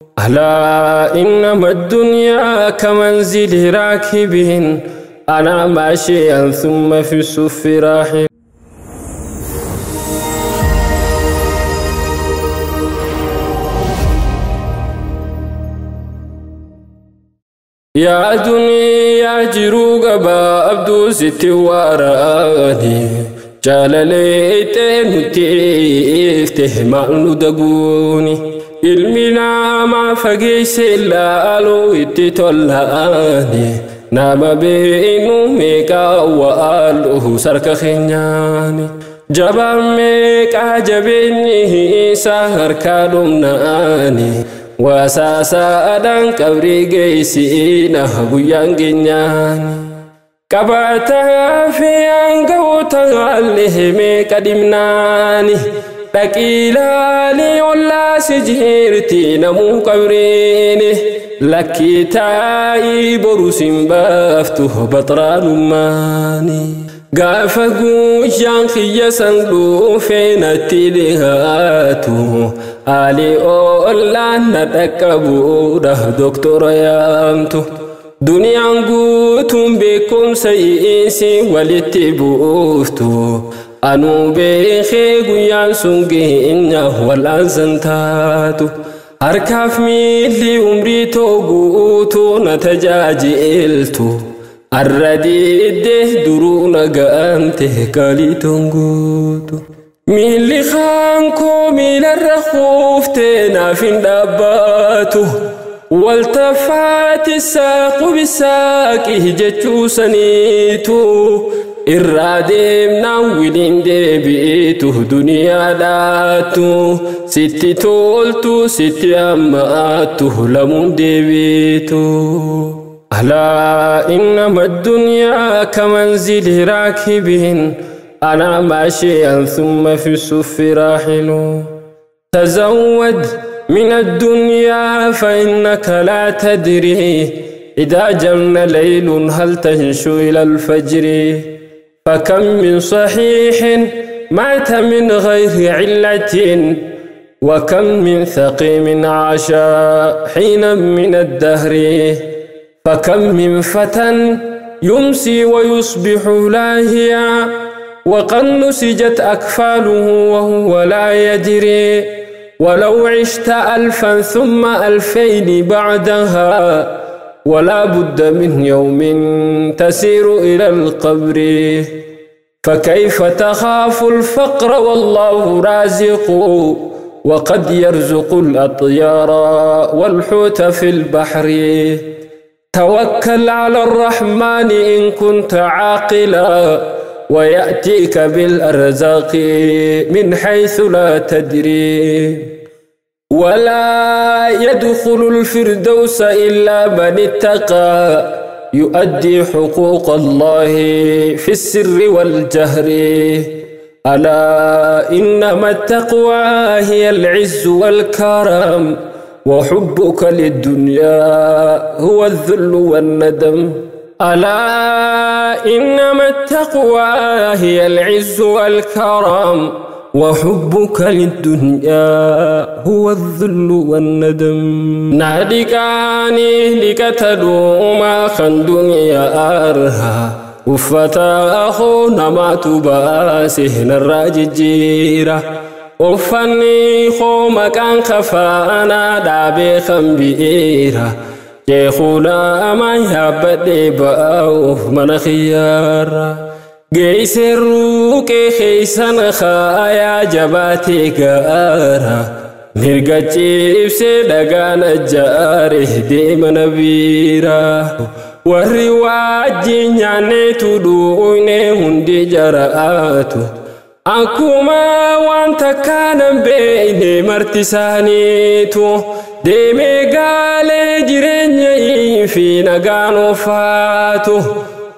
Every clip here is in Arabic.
أهلا إنما الدنيا كمنزل راكب أنا ماشيا ثم في الصف راحل. يا دنيا جروق با أبدو ست وراني جالليت نتيفته ما ندقوني المنا ما فقيس إلا ألو اتطلعني نام بينو ميكا وآلوه سرك خنياني جبان ميكا جبيني سهر كالمناني واساسا أدان كبري جيسينا بيان جنياني كباتا في أنقوتا اللي قدمناني لكيلاني ولا سجيرتي نمو كبريني لكي تاي بروسين بافتوه بطران ماني قافقو جانخي يسنقو فين التلهاتو آلي أولا نتكبو ده دكتور يامتو دنيا نقوتم بكم سيئيسي والاتبوفتو أنو بيخي قيان سنقي إنه والأنسنتاتو أركاف ميلي أمريتو قوتو نتجاجلتو الرديد درون قانته قاليتو قوتو ميلي خانكو ميل الرخوفتنا في النباتو والتفات الساق بالساق هجتو سنيتو إرادمنا ولين دبيتو دنيا داتو ستي تولتو ستي أماتو لمن دبيتو أهلا إنما الدنيا كمنزل راكب أنا ماشيا ثم في الصف راحل. تزود من الدنيا فإنك لا تدري إذا جن ليل هل تنشو إلى الفجر فكم من صحيح مات من غير علة وكم من ثقيم عاش حينا من الدهر فكم من فتى يمسي ويصبح لاهيا وقد نسجت أكفاله وهو لا يدري ولو عشت 1000 ثم 2000 بعدها ولا بد من يوم تسير إلى القبر فكيف تخاف الفقر والله رازق وقد يرزق الأطيار والحوت في البحر توكل على الرحمن إن كنت عاقلا ويأتيك بالأرزاق من حيث لا تدري ولا يدخل الفردوس إلا من اتقى يؤدي حقوق الله في السر والجهر ألا إنما التقوى هي العز والكرم وحبك للدنيا هو الذل والندم ألا إنما التقوى هي العز والكرم وحبك للدنيا هو الذل والندم نادقاني لكتدو ما خن دنيا أرها وفتا أخونا ما تباسه نراججيرا وفني خوما كان خفانا دابي خنبئيرا جيخونا ما يابدي باوف من خيارا جيسرو كيسان خايا جباتي كارا نرجع جيبسي دغانا جاره ديم نبيرا ورواجي نياني تدويني هندي جراتو أكما وانت كان بيني مرتسانيتو ديمي قالي جريني في نغانو فاتو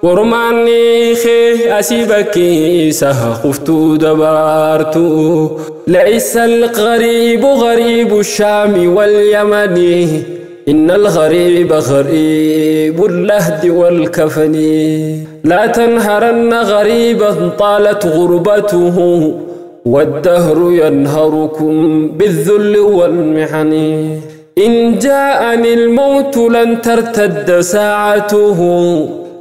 ورماني خي أسيبكي سهقفتو دبارتو ليس الغريب غريب الشام واليمن إن الغريب غريب اللهد والكفن لا تنهرن غريبا طالت غربته والدهر ينهركم بالذل والمحن إن جاءني الموت لن ترتد ساعته،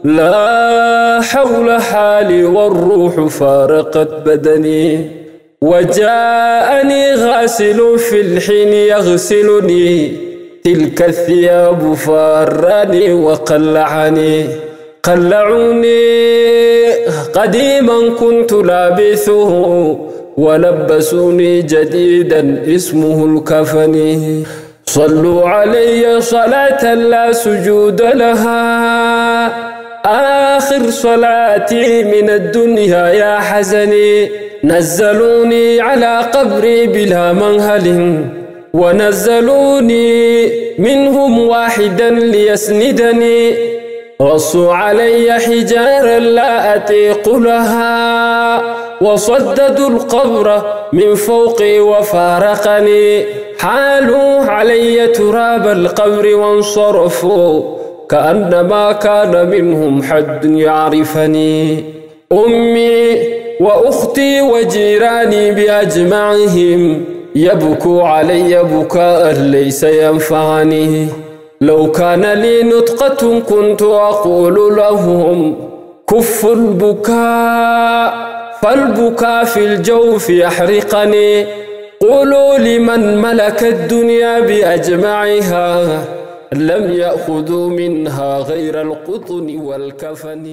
لا حول حالي والروح فارقت بدني. وجاءني غاسل في الحين يغسلني، تلك الثياب فاراني وقلعني. قلعوني قديما كنت لابثه، ولبسوني جديدا اسمه الكفن. صلوا علي صلاة لا سجود لها، آخر صلاتي من الدنيا يا حزني. نزلوني على قبري بلا منهل، ونزلوني منهم واحدا ليسندني. رصوا علي حجارا لا أطيق لها، وصددوا القبر من فوقي وفارقني. حالوا علي تراب القبر وانصرفوا، كأنما كان منهم حد يعرفني. أمي وأختي وجيراني بأجمعهم يبكوا علي بكاء ليس ينفعني. لو كان لي نطقة كنت أقول لهم كفوا البكاء، فالبكاء في الجوف يحرقني. قولوا لمن ملك الدنيا بأجمعها، لم يأخذوا منها غير القطن والكفن.